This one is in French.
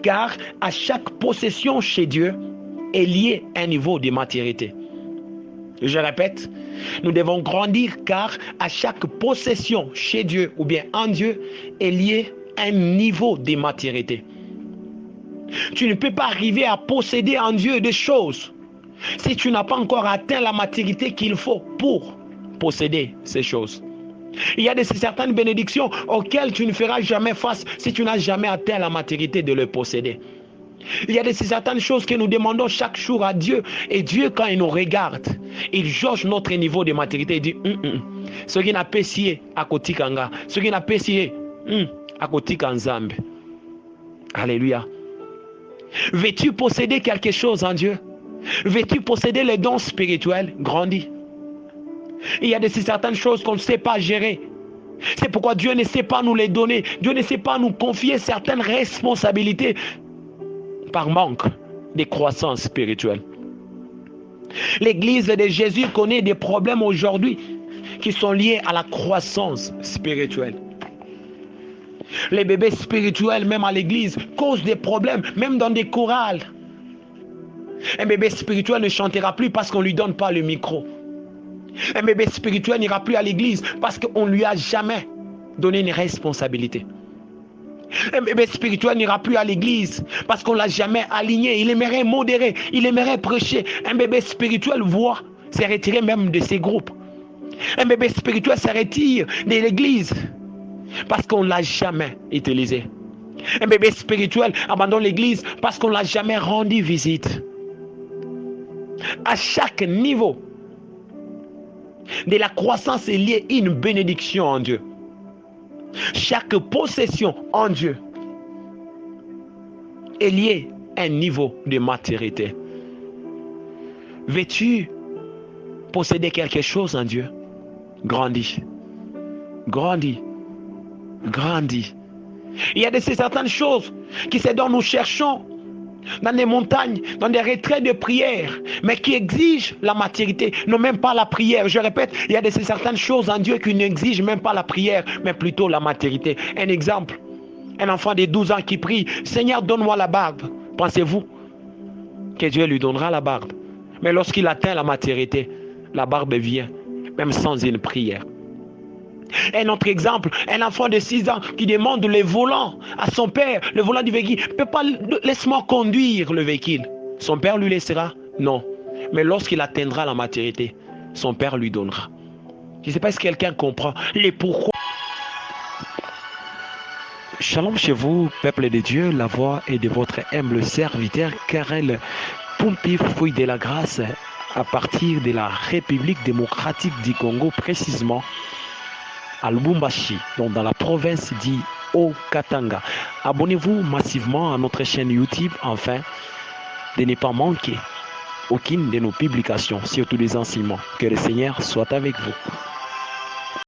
car à chaque possession chez Dieu est lié un niveau de maturité. Je répète, nous devons grandir car à chaque possession chez Dieu ou bien en Dieu est lié un niveau de maturité. Tu ne peux pas arriver à posséder en Dieu des choses si tu n'as pas encore atteint la maturité qu'il faut pour posséder ces choses. Il y a certaines bénédictions auxquelles tu ne feras jamais face si tu n'as jamais atteint la maturité de les posséder. Il y a certaines choses que nous demandons chaque jour à Dieu. Et Dieu, quand il nous regarde, il jauge notre niveau de maturité. Il dit, ce qui n'a pas scié à côté kanga, ce qui n'a pas scié à côté kanzambe. Alléluia. Veux-tu posséder quelque chose en Dieu? Veux-tu posséder les dons spirituels? Grandis. Il y a certaines choses qu'on ne sait pas gérer. C'est pourquoi Dieu ne sait pas nous les donner. Dieu ne sait pas nous confier certaines responsabilités par manque de croissance spirituelle. L'église de Jésus connaît des problèmes aujourd'hui qui sont liés à la croissance spirituelle. Les bébés spirituels, même à l'église, causent des problèmes, même dans des chorales. Un bébé spirituel ne chantera plus parce qu'on ne lui donne pas le micro. Un bébé spirituel n'ira plus à l'église parce qu'on ne lui a jamais donné une responsabilité. Un bébé spirituel n'ira plus à l'église parce qu'on ne l'a jamais aligné. Il aimerait modérer, il aimerait prêcher. Un bébé spirituel voit se retirer même de ses groupes. Un bébé spirituel se retire de l'église parce qu'on ne l'a jamais utilisé. Un bébé spirituel abandonne l'église parce qu'on ne l'a jamais rendu visite. À chaque niveau de la croissance est liée une bénédiction en Dieu. Chaque possession en Dieu est liée à un niveau de maturité. Veux-tu posséder quelque chose en Dieu? Grandis. Grandis. Grandis. Il y a certaines choses qui c'est dont nous cherchons dans des montagnes, dans des retraits de prière, mais qui exigent la maturité, non même pas la prière. Je répète, il y a certaines choses en Dieu qui n'exigent même pas la prière, mais plutôt la maturité. Un exemple, un enfant de 12 ans qui prie, Seigneur, donne-moi la barbe. Pensez-vous que Dieu lui donnera la barbe? Mais lorsqu'il atteint la maturité, la barbe vient, même sans une prière. Un autre exemple, un enfant de 6 ans qui demande le volant à son père, le volant du véhicule. Il ne peut pas, laisse-moi conduire le véhicule. Son père lui laissera? Non. Mais lorsqu'il atteindra la maturité, son père lui donnera. Je ne sais pas si quelqu'un comprend les pourquoi. Shalom chez vous, peuple de Dieu, la voix est de votre humble serviteur Karel Pompi, fruit de la grâce, à partir de la République démocratique du Congo, précisément à Lubumbashi, donc dans la province dit Haut-Katanga. Abonnez-vous massivement à notre chaîne YouTube afin de ne pas manquer aucune de nos publications, surtout des enseignements. Que le Seigneur soit avec vous.